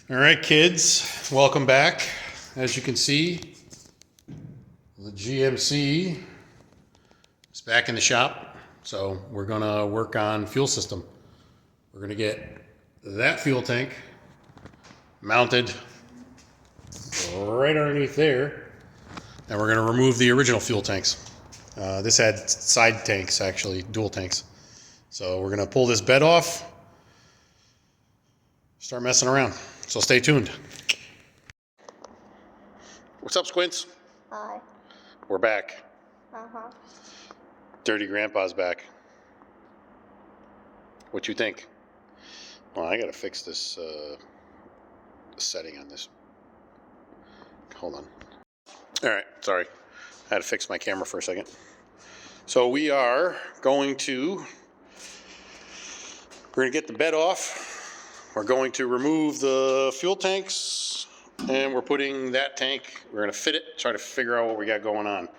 All right, kids, welcome back. As you can see, the GMC is back in the shop. So we're gonna work on fuel system. We're gonna get that fuel tank mounted right underneath there. And we're gonna remove the original fuel tanks. This had side tanks, actually, dual tanks. So we're gonna pull this bed off, start messing around. So stay tuned. What's up, Squints? Hi. We're back. Uh-huh. Dirty Grandpa's back. What you think? Well, I gotta fix this setting on this. Hold on. All right, sorry. I had to fix my camera for a second. So we are going to, we're gonna get the bed off. We're going to remove the fuel tanks, and we're putting that tank, we're gonna fit it, try to figure out what we got going on.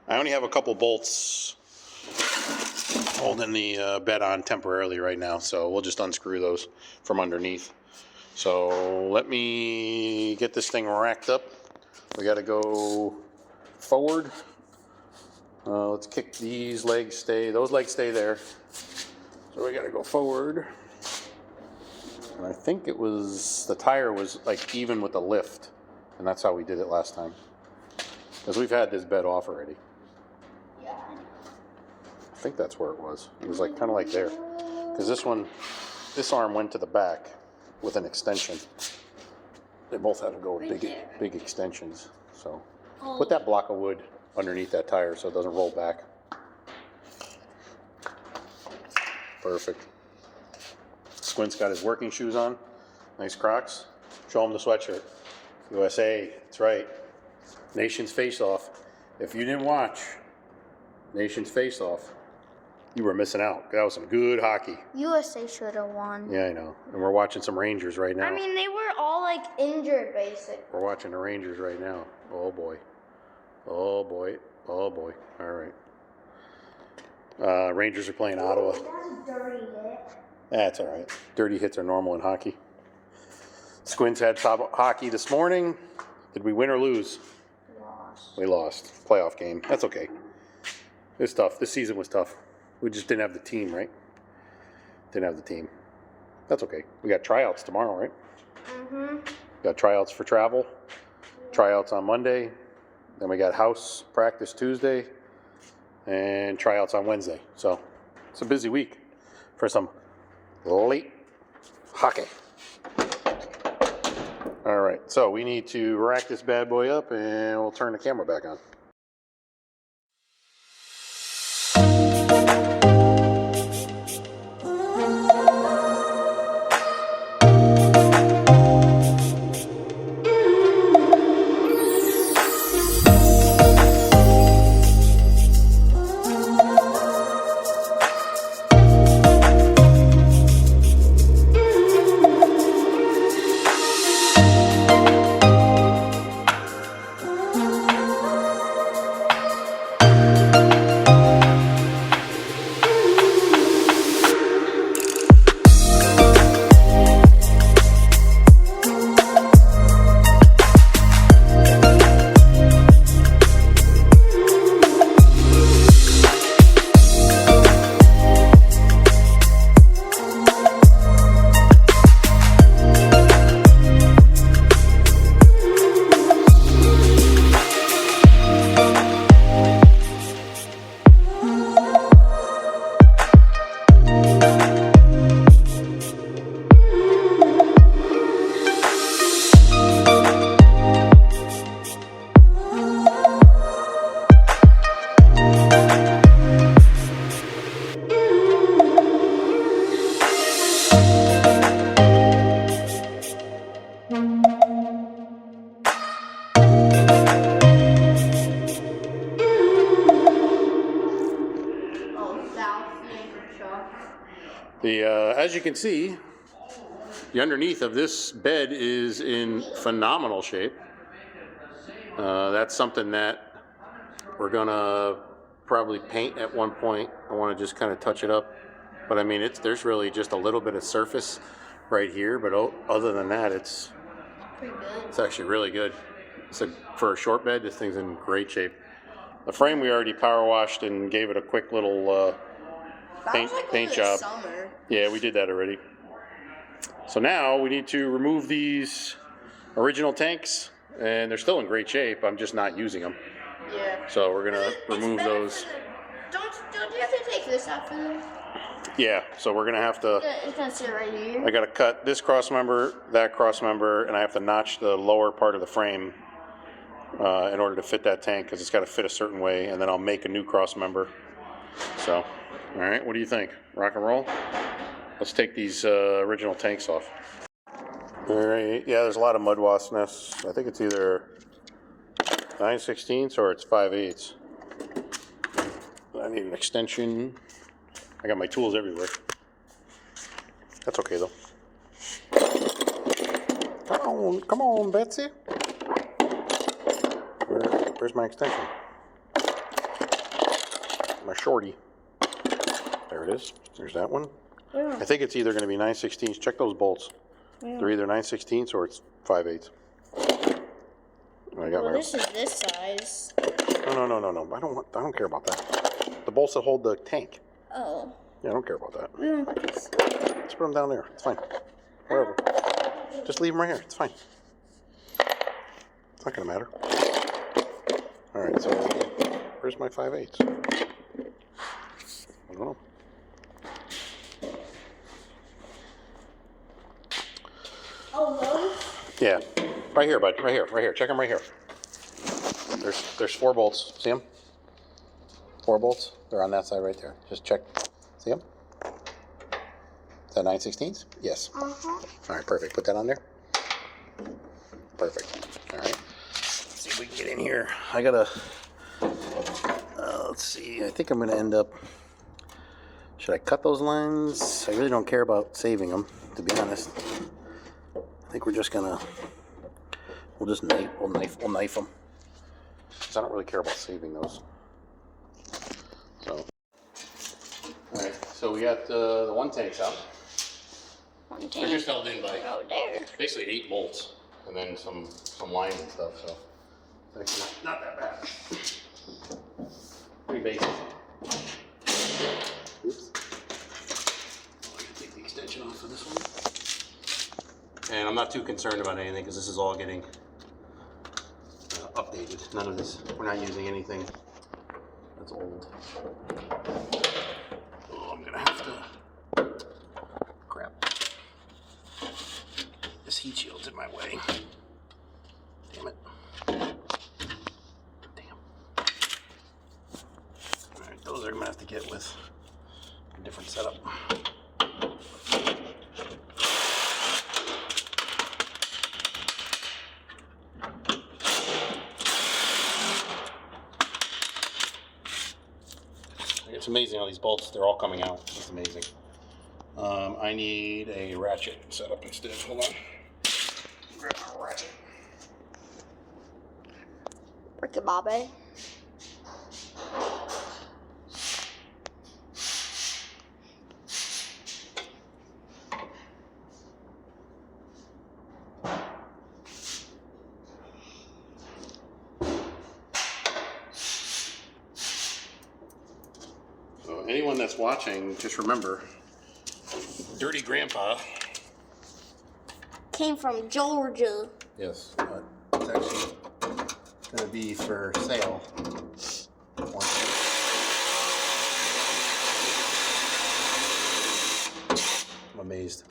I only have a couple bolts holding the bed on temporarily right now, so we'll just unscrew those from underneath. So let me get this thing racked up. We gotta go forward. Let's kick these legs, those legs stay there. So we gotta go forward. And I think it was, the tire was like even with the lift. And that's how we did it last time. Because we've had this bed off already. Yeah. I think that's where it was. It was like kind of like there. Because this one, this arm went to the back with an extension. They both have to go with big extensions. So put that block of wood underneath that tire so it doesn't roll back. Perfect. Squint's got his working shoes on. Nice Crocs. Show him the sweatshirt. USA, that's right. Nation's face-off. If you didn't watch Nation's face-off, you were missing out. That was some good hockey. USA should have won. Yeah, I know. And we're watching some Rangers right now. I mean, they were all like injured, basically. We're watching the Rangers right now. Oh boy. Oh boy. Oh boy. All right. Rangers are playing Ottawa. That's a dirty hit. That's all right. Dirty hits are normal in hockey. Squints had hockey this morning. Did we win or lose? Lost. We lost. Playoff game. That's okay. It was tough. This season was tough. We just didn't have the team, right? Didn't have the team. That's okay. We got tryouts tomorrow, right? Mm-hmm. Got tryouts for travel. Tryouts on Monday. Then we got house practice Tuesday. And tryouts on Wednesday. So it's a busy week for some late hockey. All right, so we need to rack this bad boy up and we'll turn the camera back on. As you can see, the underneath of this bed is in phenomenal shape. That's something that we're gonna probably paint at one point. I want to just kind of touch it up, but I mean, there's really just a little bit of surface right here, but other than that, it's Pretty good. It's actually really good. So for a short bed, this thing's in great shape. The frame we already power washed and gave it a quick little paint job. Summer. Yeah, we did that already. So now we need to remove these original tanks, and they're still in great shape. I'm just not using them. Yeah. So we're gonna remove those. Don't you have to take this out for them? Yeah, so we're gonna have to. It's gonna sit right here. I gotta cut this cross member, that cross member, and I have to notch the lower part of the frame in order to fit that tank, because it's got to fit a certain way, and then I'll make a new cross member. So, all right, what do you think? Rock and roll? Let's take these original tanks off. All right, yeah, there's a lot of mud wasp nests. I think it's either 9/16 or it's 5/8. I need an extension. I got my tools everywhere. That's okay though. Come on, Betsy. Where's my extension? My shorty. There it is. There's that one. Yeah. I think it's either going to be 9/16. Check those bolts. Yeah. They're either 9/16 or it's 5/8. I got Well, my. this is this size. No. I don't care about that. The bolts that hold the tank. Oh. Yeah, I don't care about that. We don't put this. Let's put them down there. It's fine. Wherever. Just leave them right here. It's fine. It's not going to matter. All right, so where's my 5/8? I don't know. Oh, those? Yeah, right here, bud. Right here. Check them right here. There's 4 bolts. See them? 4 bolts. They're on that side right there. Just check. See them? Is that 9/16? Yes. Uh-huh. All right, perfect. Put that on there. Perfect. All right. Let's see if we can get in here. I gotta. Let's see. I think I'm gonna end up. Should I cut those lines? I really don't care about saving them, to be honest. I think we're just gonna. We'll just knife. We'll knife them. Because I don't really care about saving those. So. All right. So we got the one tanks out. One They're just held in by Oh, there. basically 8 bolts, and then some lines and stuff. So it's actually not that bad. Pretty basic. Oops. I'm gonna take the extension off of this one. And I'm not too concerned about anything because this is all getting updated. None of this. We're not using anything that's old. Oh, I'm gonna have to. Crap. This heat shield's in my way. Damn it. Damn. Alright, those are gonna have to get with a different setup. It's amazing how these bolts, they're all coming out. It's amazing. I need a ratchet set up instead. Hold on. Grab my ratchet. Ricky Bobby. So anyone that's watching, just remember, Dirty Grandpa. Came from Georgia. Yes, but it's actually going to be for sale. I'm amazed.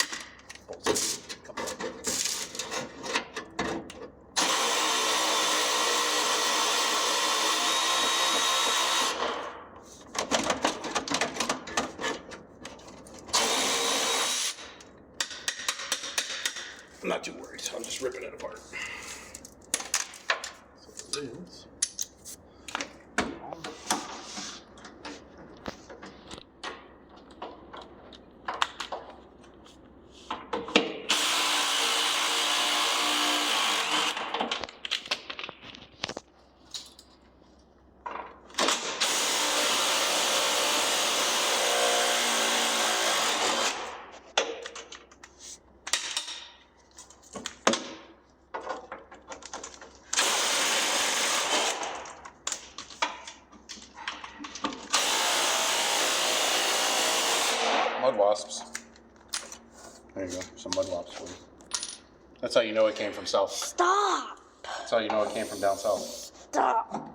Bolts. Come on. I'm not too worried, so I'm just ripping it apart. So it is. wasps. There you go, some mud wasps for you. That's how you know it came from south. Stop. That's how you know it came from down south. Stop.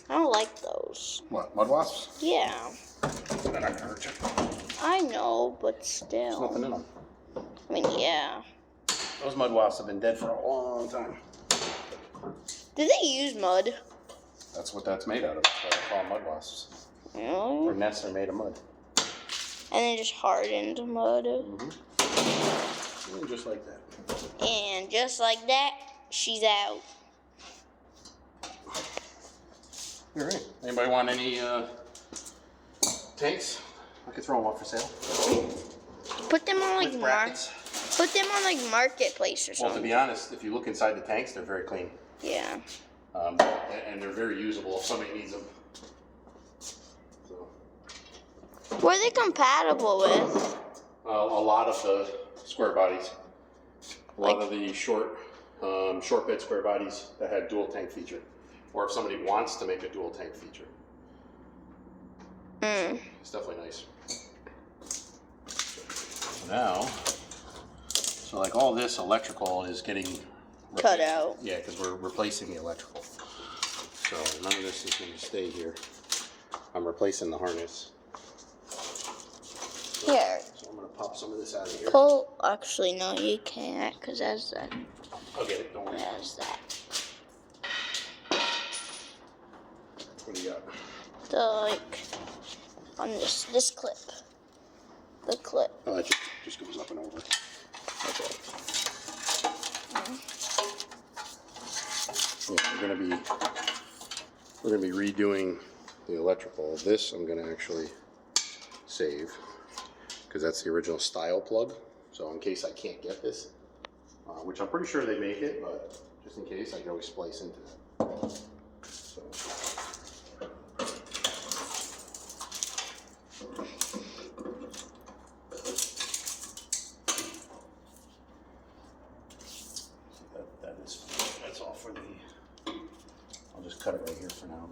I don't like those. What, mud wasps? Yeah. They're not gonna hurt you. I know, but There's still. nothing in them. I mean, yeah. Those mud wasps have been dead for a long time. Did they use mud? That's what that's made out of. That's why they call them mud wasps. Really? Their nests are made of mud. And then just hardened mud. Mm-hmm. And just like that. And just like that, she's out. All right. Anybody want any tanks? I could throw them up for sale. Put them on like With brackets. Put them on like marketplace or Well, to something. be honest, if you look inside the tanks, they're very clean. Yeah. And they're very usable if somebody needs them. So, What are they compatible with? a lot of the square bodies. A lot of the short bed square bodies that had dual tank feature. Or if somebody wants to make a dual tank feature. It's definitely nice. Now, so like all this electrical is getting Cut out. Yeah, because we're replacing the electrical. So none of this is going to stay here. I'm replacing the harness. Here. So I'm going to pop some of this out of here. Pull. Actually, no, you can't, because that's that. I'll get it, don't worry. That's that. What do you got? The like on this clip. The clip. Oh, it just goes up and over. That's all. Yeah, we're gonna be redoing the electrical. This I'm gonna actually save because that's the original style plug. So in case I can't get this, which I'm pretty sure they make it, but just in case, I can always splice into it. So. That's all for the. I'll just cut it right here for now.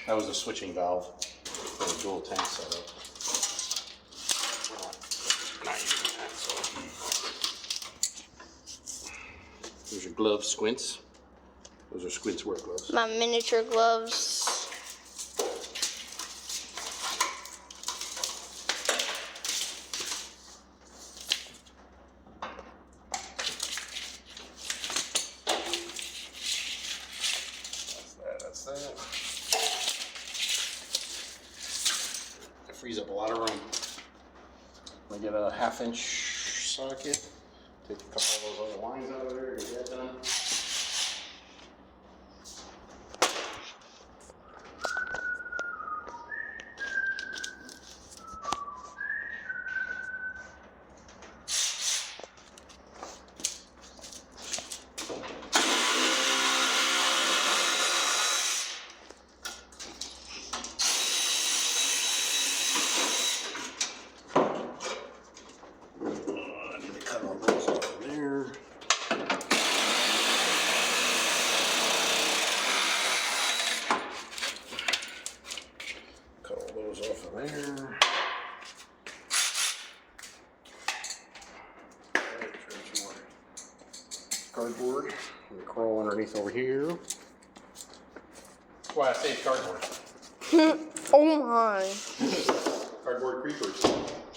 That was the switching valve for the dual tank setup. We're not using that, so. There's your glove squints. Those are Squint's work gloves. My miniature gloves. That's that. That frees up a lot of room. I get a 1/2 inch socket. Take a couple of those other lines out of there, get that done. Cardboard. I'm gonna crawl underneath over here. That's why I saved cardboard. Oh my. Cardboard creepers.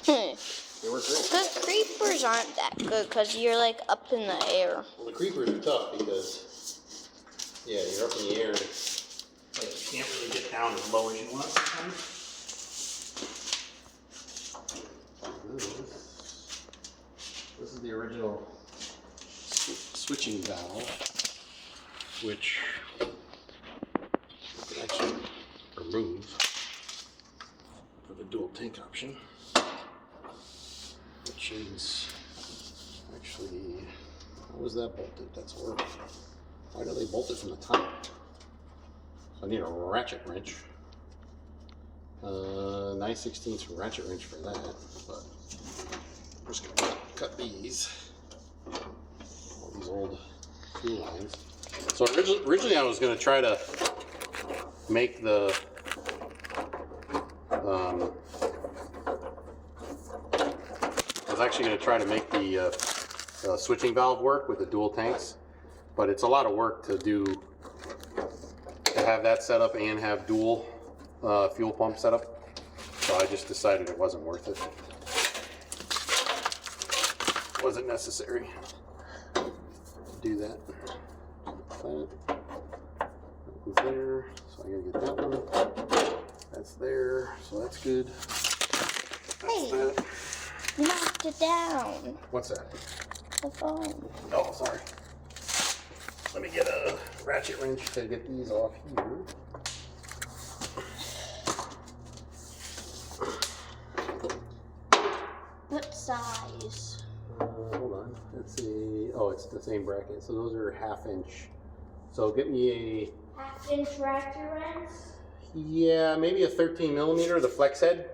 They work great. The creepers aren't that good because you're like up in the air. Well, the creepers are tough because, yeah, you're up in the air. And it's like you can't really get down as low as you want sometimes. This is the original switching valve, which you can actually remove for the dual tank option, which is actually, how was that bolted? That's horrible. Why do they bolt it from the top? So I need a ratchet wrench. 9/16 ratchet wrench for that, but I'm just gonna cut these. All these old fuel lines. So originally I was gonna try to make the I was actually going to try to make the switching valve work with the dual tanks, but it's a lot of work to do, to have that set up and have dual fuel pump set up. So I just decided it wasn't worth it. Wasn't necessary to do that. That was there, so I gotta get that one. That's there, so that's good. That's that. You knocked it down. What's that? The phone. Oh, sorry. Let me get a ratchet wrench to get these off here. What size? Hold on. Let's see. Oh, it's the same bracket. So those are 1/2 inch. So get me a 1/2 inch ratchet wrench? Yeah, maybe a 13 millimeter, the flex head.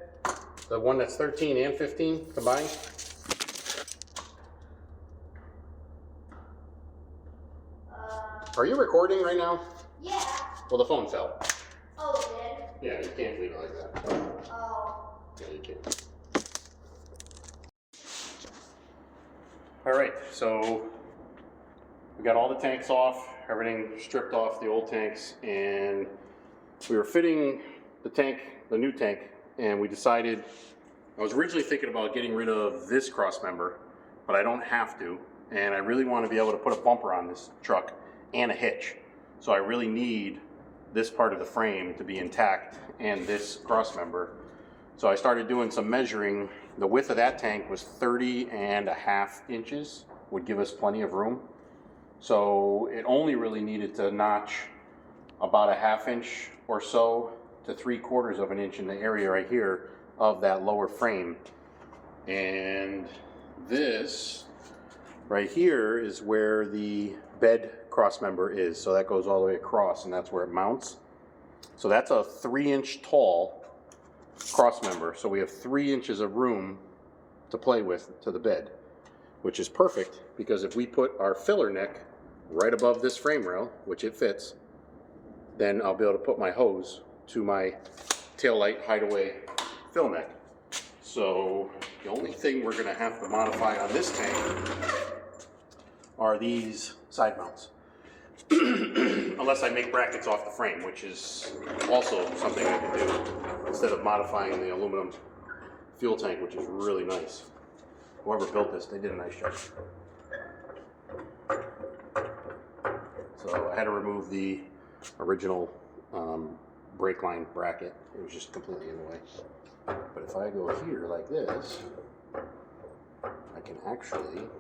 The one that's 13 and 15 combined. Are you recording right now? Yeah. Well, the phone fell. Oh, it did? Yeah, you can't leave it like that. Oh. Yeah, you can't. All right, so we got all the tanks off, everything stripped off the old tanks, and we were fitting the tank, the new tank, and we decided, I was originally thinking about getting rid of this cross member, but I don't have to, and I really want to be able to put a bumper on this truck and a hitch. So I really need this part of the frame to be intact and this cross member. So I started doing some measuring. The width of that tank was 30.5 inches, would give us plenty of room. So it only really needed to notch about a 1/2 inch or so to 3/4 of an inch in the area right here of that lower frame. And this right here is where the bed cross member is. So that goes all the way across, and that's where it mounts. So that's a 3-inch tall cross member. So we have 3 inches of room to play with to the bed, which is perfect because if we put our filler neck right above this frame rail, which it fits, then I'll be able to put my hose to my taillight hideaway fill neck. So the only thing we're gonna have to modify on this tank are these side mounts. Unless I make brackets off the frame, which is also something I can do instead of modifying the aluminum fuel tank, which is really nice. Whoever built this, they did a nice job. So I had to remove the original brake line bracket. It was just completely in the way. But if I go here like this, I can actually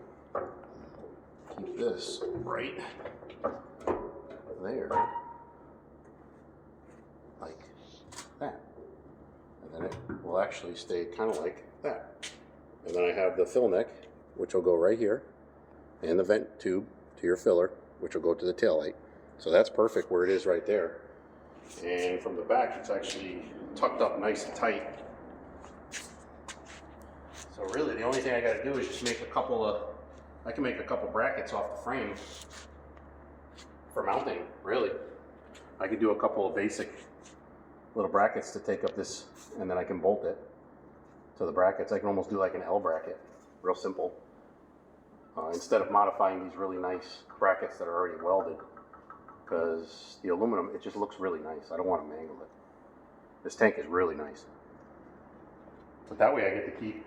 keep this right there, like that. And then it will actually stay kind of like that. And then I have the fill neck, which will go right here, and the vent tube to your filler, which will go to the taillight. So that's perfect where it is right there. And from the back, it's actually tucked up nice and tight. So really, the only thing I got to do is just make a couple of, I can make a couple brackets off the frame for mounting, really. I could do a couple of basic little brackets to take up this, and then I can bolt it to the brackets. I can almost do like an L bracket, real simple. Instead of modifying these really nice brackets that are already welded, because the aluminum, it just looks really nice. I don't want to mangle it. This tank is really nice. But that way I get to keep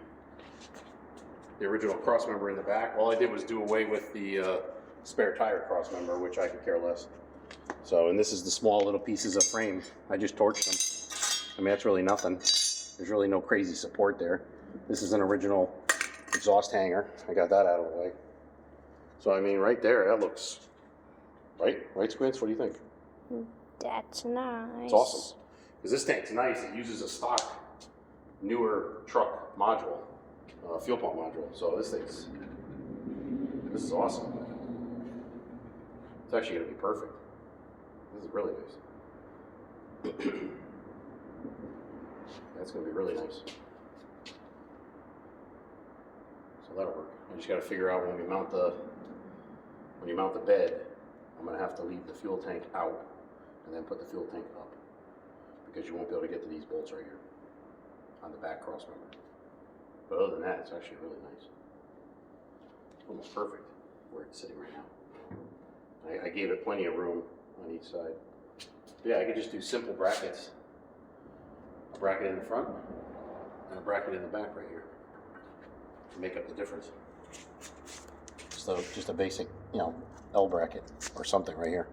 the original cross member in the back. All I did was do away with the spare tire cross member, which I could care less. So, and this is the small little pieces of frame. I just torched them. I mean, that's really nothing. There's really no crazy support there. This is an original exhaust hanger. I got that out of the way. So, I mean, right there, that looks, right, Squints? What do you think? That's nice. It's awesome. Because this tank's nice. It uses a stock, newer truck module, fuel pump module. So this is awesome. It's actually going to be perfect. This is really nice. That's going to be really nice. So that'll work. I just got to figure out when you mount the bed, I'm going to have to leave the fuel tank out and then put the fuel tank up. because you won't be able to get to these bolts right here on the back cross member. But other than that, it's actually really nice. Almost perfect where it's sitting right now. I gave it plenty of room on each side. Yeah, I could just do simple brackets. A bracket in the front and a bracket in the back right here to make up the difference. So just a basic, L bracket or something right here.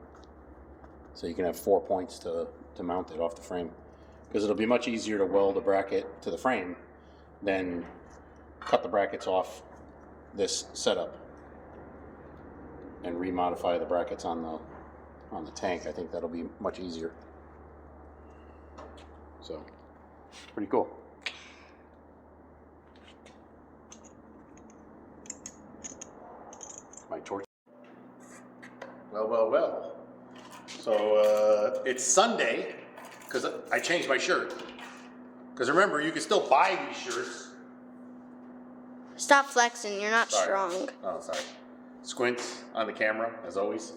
So you can have 4 points to mount it off the frame. Because it'll be much easier to weld a bracket to the frame than cut the brackets off this setup and remodify the brackets on the tank. I think that'll be much easier. So, pretty cool. My torch. Well. So it's Sunday because I changed my shirt. Because remember, you can still buy these shirts. Stop flexing. You're not Sorry. strong. Oh, sorry. Squint on the camera, as always.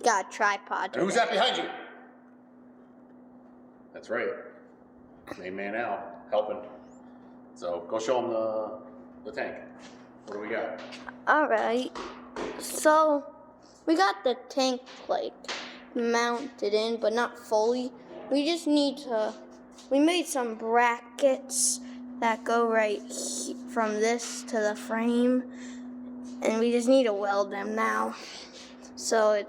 Got a tripod. And who's that behind you? That's right. Main man Al, helping. So go show him the tank. What do we got? All right. So we got the tank mounted in, but not fully. We just need to. We made some brackets that go right from this to the frame, and we just need to weld them now. So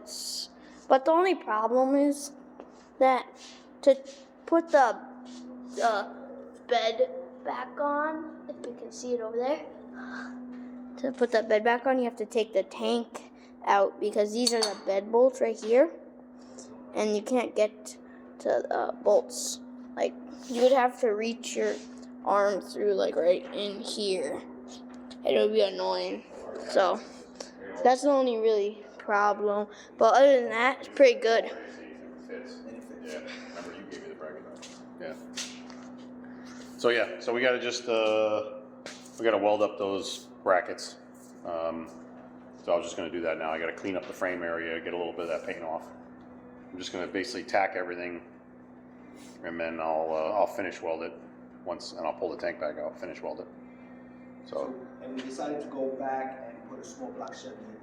but the only problem is that to put the bed back on, if you can see it over there, to put the bed back on, you have to take the tank out because these are the bed bolts right here, and you can't get to the bolts. You would have to reach your arm through right in here, and it would be annoying. So that's the only really problem. But other than that, it's pretty good. Yeah, remember you gave me the bracket. Yeah. So we gotta just we gotta weld up those brackets. So I'm just gonna do that now. I gotta clean up the frame area, get a little bit of that paint off. I'm just gonna basically tack everything, and then I'll finish weld it once, and I'll pull the tank back out, finish weld it. So. And we decided to go back and put a small block Chevy in.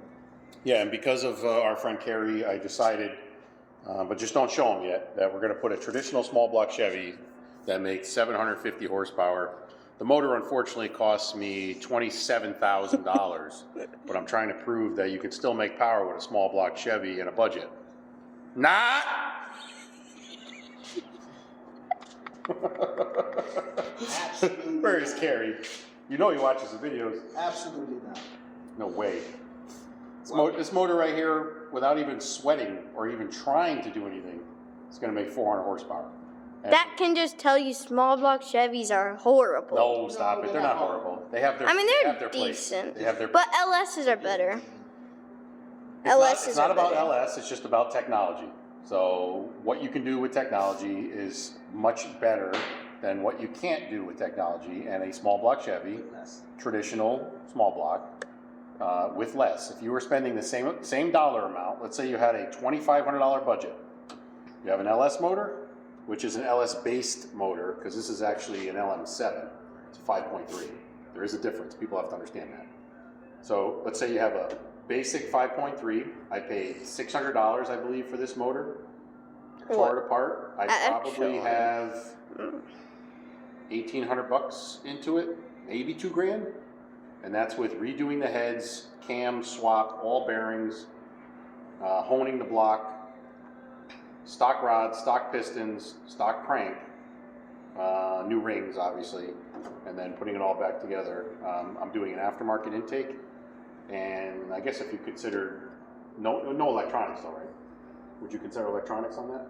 Yeah, and because of our friend Carrie, I decided, but just don't show him yet, that we're going to put a traditional small block Chevy that makes 750 horsepower. The motor, unfortunately, costs me $27,000, but I'm trying to prove that you can still make power with a small block Chevy in a budget. Not! Absolutely. Where is Carrie? You know he watches the videos. Absolutely not. No way. This motor right here, without even sweating or even trying to do anything, is going to make 400 horsepower. And That can just tell you small block Chevys are horrible. no, stop it. They're not horrible. They have their. I mean, they they're have their place. decent. They have their. But LSs are better. It's not about LS. It's just about technology. So what you can do with technology is much better than what you can't do with technology. And a small block Chevy, traditional small block, with less. If you were spending the same dollar amount, let's say you had a $2,500 budget, you have an LS motor, which is an LS based motor, because this is actually an LM7. It's a 5.3. There is a difference. People have to understand that. So let's say you have a basic 5.3. I paid $600, I believe, for this motor. Tore it apart. I probably have $1,800 into it, maybe $2,000, and that's with redoing the heads, cam swap, all bearings, honing the block, stock rods, stock pistons, stock crank, new rings, obviously, and then putting it all back together. I'm doing an aftermarket intake, and I guess if you consider no electronics, though, right? Would you consider electronics on that?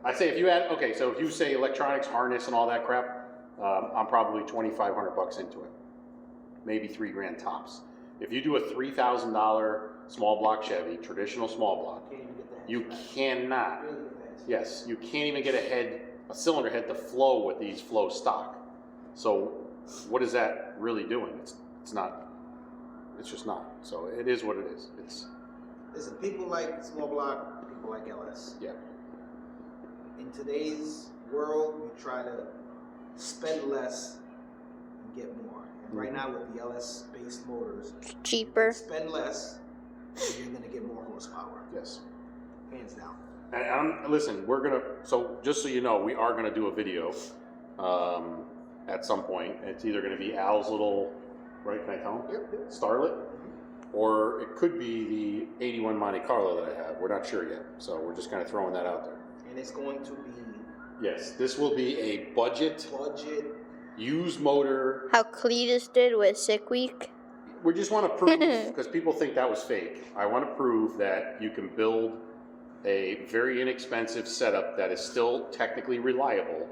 I'd say if you add, okay, so if you say electronics, harness, and all that crap, I'm probably $2,500 into it. Maybe $3,000 tops. If you do a $3,000 small block Chevy, traditional small block, you cannot, yes, you can't even get a cylinder head to flow with these flow stock. So what is that really doing? It's not, it's just not. So it is what it is. Listen, people like small block, people like LS. Yeah. In today's world, we try to spend less and get more. And right now with the LS-based motors, Cheaper. spend less, and you're gonna get more horsepower. Yes. Hands down. And listen, so just so you know, we are gonna do a video at some point. It's either gonna be Al's little, right, can I tell him? Yep. Starlet, or it could be the 81 Monte Carlo that I have. We're not sure yet, so we're just kind of throwing that out there. And it's going to be Yes, this will be a budget used motor. How Cletus did with Sick Week. We just want to prove, because people think that was fake. I want to prove that you can build a very inexpensive setup that is still technically reliable,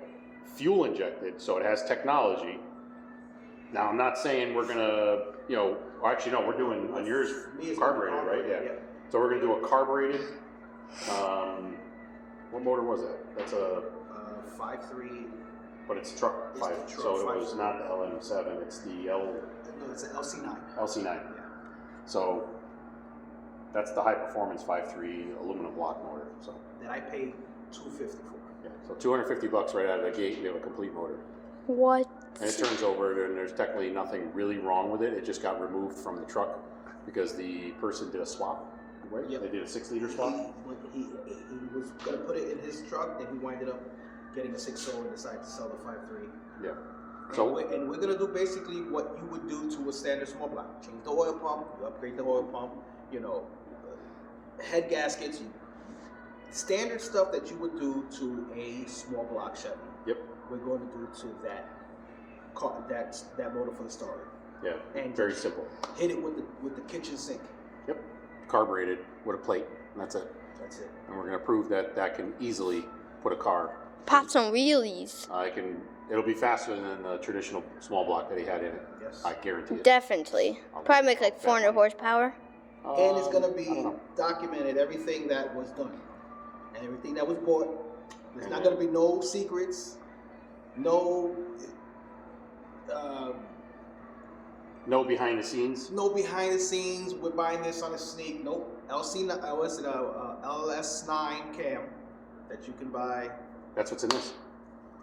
fuel injected, so it has technology. Now, I'm not saying we're going to, actually, no, we're doing on yours carbureted, right? Yeah. So we're going to do a carbureted, what motor was that? That's a 5.3. But it's truck It's 5, the truck so it was 5.3. not the LM7, it's the No, it's an LC9. LC9. Yeah. So that's the high performance 5.3 aluminum block motor. So That I paid $250 for. yeah, so $250 right out of the gate. We have a complete motor, What? and it turns over, and there's technically nothing really wrong with it. It just got removed from the truck because the person did a swap. Right? Yep. They did a 6-liter swap. He was gonna put it in his truck, and he winded up getting a 6.0 and decided to sell the 5.3. Yeah. So and we're gonna do basically what you would do to a standard small block. Change the oil pump, you upgrade the oil pump, head gaskets, standard stuff that you would do to a small block Chevy. Yep. We're going to do to that car, that motor for the starter. Yeah. And very simple. Hit it with the kitchen sink. Yep. Carbureted with a plate, and that's it. That's it. And we're going to prove that can easily put a car. Pop some wheelies. It'll be faster than the traditional small block that he had in it. Yes. I guarantee it. Definitely. Probably make like 400 horsepower. And it's gonna I be don't know. documented, everything that was done and everything that was bought. There's not gonna be no secrets, no No behind the scenes. no behind the scenes. We're buying this on a sneak. Nope. LS9 cam that you can buy. That's what's in this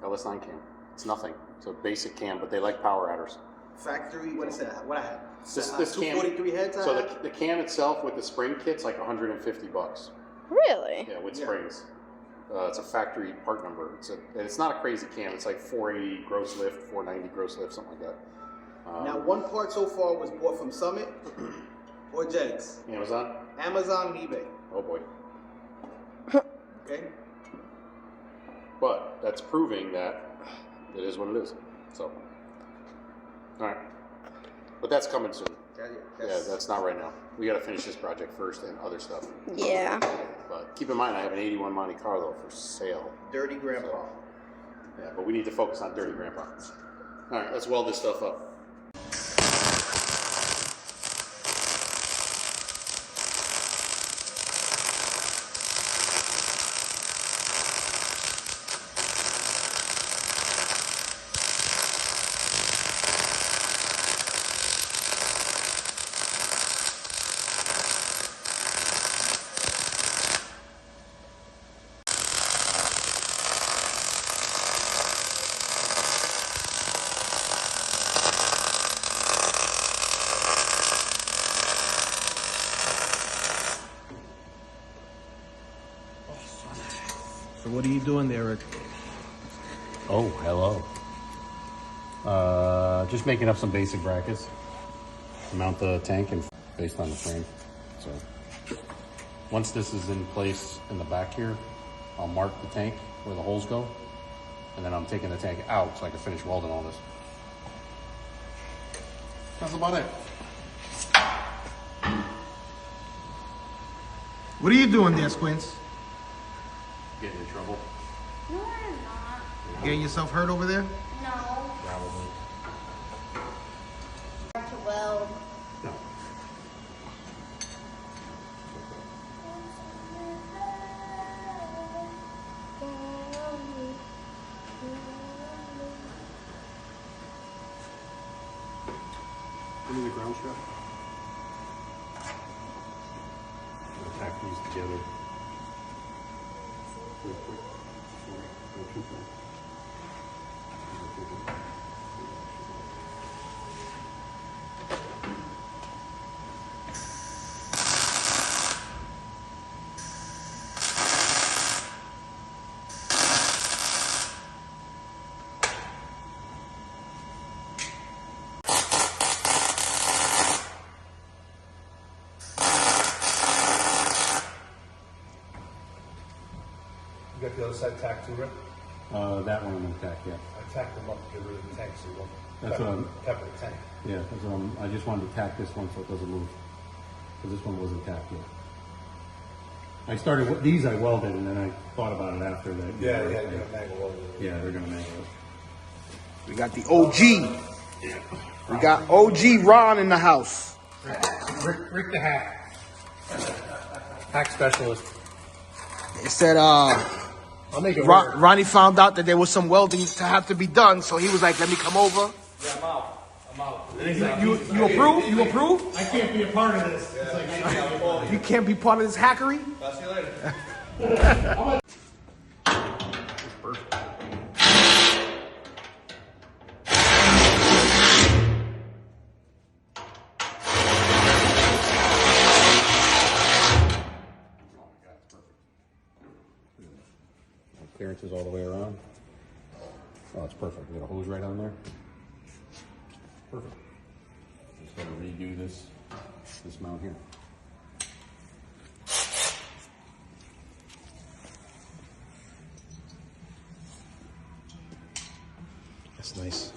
LS9 cam. It's nothing. It's a basic cam, but they like power adders. Factory. What is that? What I have? This cam. 243 heads. So the cam itself with the spring kit's like $150. Really? Yeah, with Yeah. springs. It's a factory part number. And it's not a crazy cam. It's like 480 gross lift, 490 gross lift, something like that. Now, one part so far was bought from Summit or Jenks. Amazon. Amazon and eBay. Oh boy. Okay. But that's proving that it is what it is. So, all right. But that's coming soon. Yeah, that's not right now. We got to finish this project first and other stuff. Yeah. But keep in mind, I have an 81 Monte Carlo for sale. Dirty Grandpa. Yeah, but we need to focus on Dirty Grandpa. All right, let's weld this stuff up. So what are you doing there, Rick? Oh, hello. Just making up some basic brackets to mount the tank and based on the frame. So once this is in place in the back here, I'll mark the tank where the holes go, and then I'm taking the tank out so I can finish welding all this. That's about it. What are you doing there, Squints? Getting in trouble? No, I'm not. Getting yourself hurt over there? No. Probably. To weld. No. Give me the ground strap. Tack these together real quick. Sorry, go too far. You got the other side tacked too, Rick? That one I'm gonna tack, yeah. I tacked them up to get rid of the tank so you won't That's what I'm- pepper the tank. Yeah, that's I just wanted to tack this one so it doesn't move. Because this one wasn't tacked yet. I started with these, I welded, and then I thought about it after that. Yeah, you're gonna mangle all of it. Yeah, they're gonna make it. We got the OG. We got OG Ron in the house. Rick the hack. Hack specialist. It said, I'll make it work. Ronnie found out that there was some welding to have to be done, so he was like, let me come over. Yeah, I'm out. You approve? You approve? I can't be a part of this. You can't be part of this hackery? I'll see you later. Clearances all the way around. Oh, it's perfect. We got a hose right on there. Perfect. Just gotta redo this mount here. That's nice.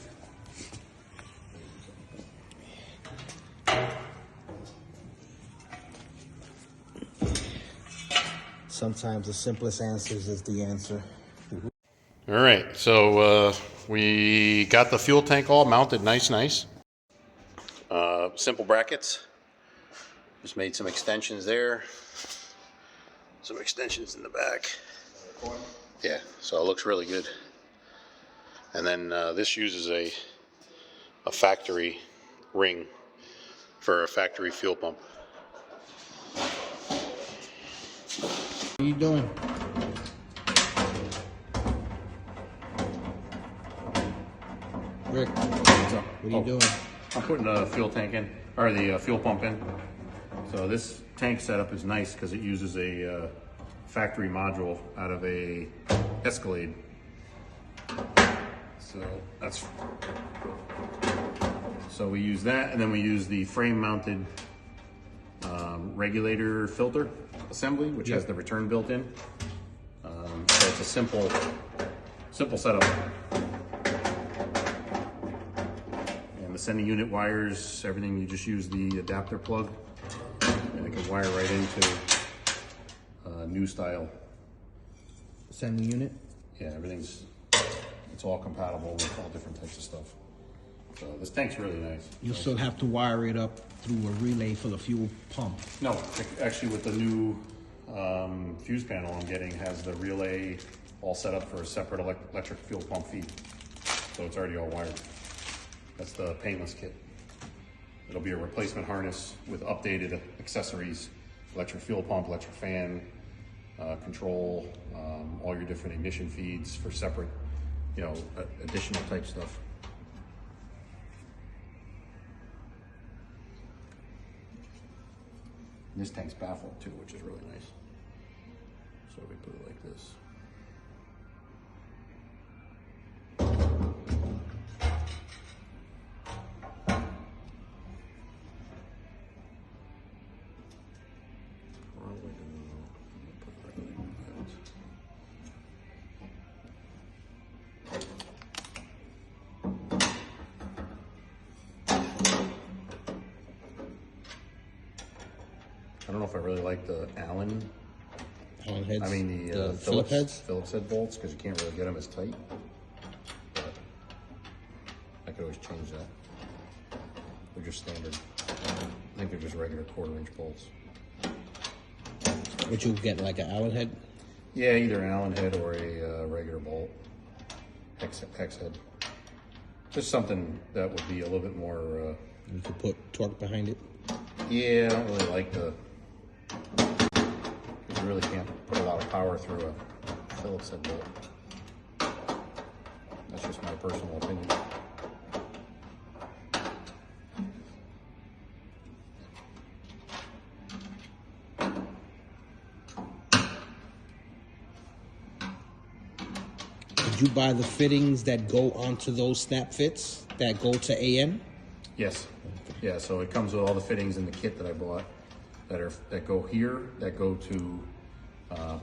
Sometimes the simplest answers is the answer. All right, so we got the fuel tank all mounted nice. Simple brackets. Just made some extensions there. Some extensions in the back. Yeah, so it looks really good. And then this uses a factory ring for a factory fuel pump. What are you doing? Rick, what are you doing? I'm putting the fuel tank in, or the fuel pump in. So this tank setup is nice because it uses a factory module out of a Escalade. So we use that, and then we use the frame-mounted regulator filter assembly, which has the return built in. So it's a simple setup. And the sending unit wires, everything, you just use the adapter plug, and it can wire right into new style. Sending unit? Yeah, it's all compatible with all different types of stuff. So this tank's really nice. You still have to wire it up through a relay for the fuel pump. No, actually with the new fuse panel I'm getting has the relay all set up for a separate electric fuel pump feed. So it's already all wired. That's the painless kit. It'll be a replacement harness with updated accessories, electric fuel pump, electric fan, control, all your different ignition feeds for separate, additional type stuff. And this tank's baffled too, which is really nice. So we put it like this. I don't know if I really like the Allen. Allen heads? I mean the Phillips heads? Phillips head bolts, because you can't really get them as tight. But I could always change that. They're just standard. I think they're just regular 1/4-inch bolts. Would you get like an Allen head? Yeah, either an Allen head or a regular bolt. Hex head. Just something that would be a little bit more. You could put torque behind it. Yeah, I don't really like the. You really can't put a lot of power through a Phillips head bolt. That's just my personal opinion. Did you buy the fittings that go onto those snap fits that go to AN? Yes. Yeah, so it comes with all the fittings in the kit that I bought that go here, that go to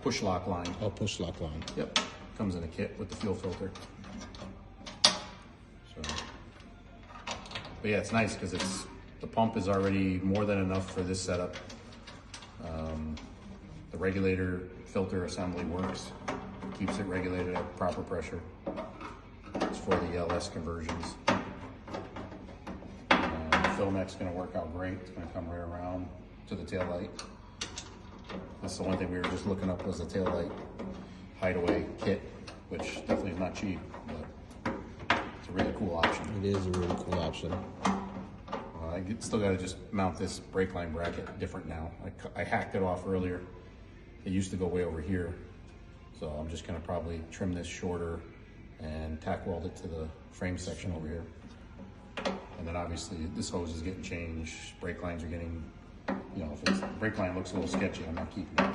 push lock line. Oh, push lock line. Yep, comes in a kit with the fuel filter. So, but yeah, it's nice because the pump is already more than enough for this setup. The regulator filter assembly works, keeps it regulated at proper pressure. It's for the LS conversions. The fill neck's going to work out great. It's going to come right around to the tail light. That's the one thing we were just looking up was the tail light hideaway kit, which definitely is not cheap, but it's a really cool option. It is a really cool option. I still got to just mount this brake line bracket different now. I hacked it off earlier. It used to go way over here, so I'm just going to probably trim this shorter and tack weld it to the frame section over here. And then obviously this hose is getting changed. Brake lines are getting, you know, if the brake line looks a little sketchy, I'm not keeping it.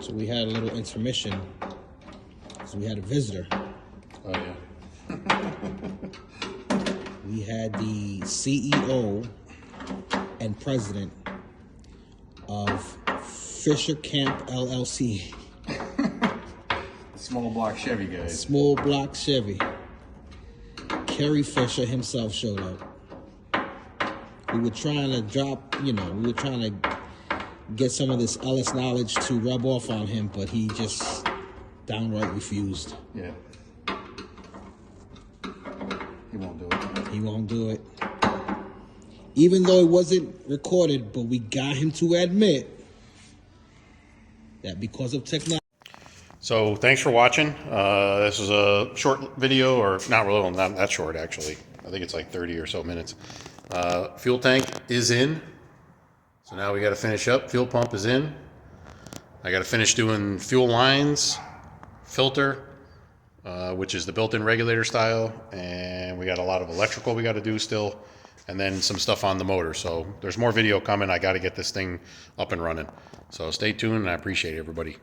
So we had a little intermission. So we had a visitor. Oh yeah. We had the CEO and president of Fisher Camp LLC. Small block Chevy guys. Small block Chevy. Kerry Fisher himself showed up. We were trying to drop, we were trying to get some of this Ellis knowledge to rub off on him, but he just downright refused. Yeah. He won't do it. He won't do it. Even though it wasn't recorded, but we got him to admit that because of technology. So thanks for watching. This is a short video, or not really, not that short actually. I think it's like 30 or so minutes. Fuel tank is in. So now we got to finish up. Fuel pump is in. I got to finish doing fuel lines, filter, which is the built-in regulator style, and we got a lot of electrical we got to do still, and then some stuff on the motor. So there's more video coming. I got to get this thing up and running. So stay tuned, and I appreciate everybody.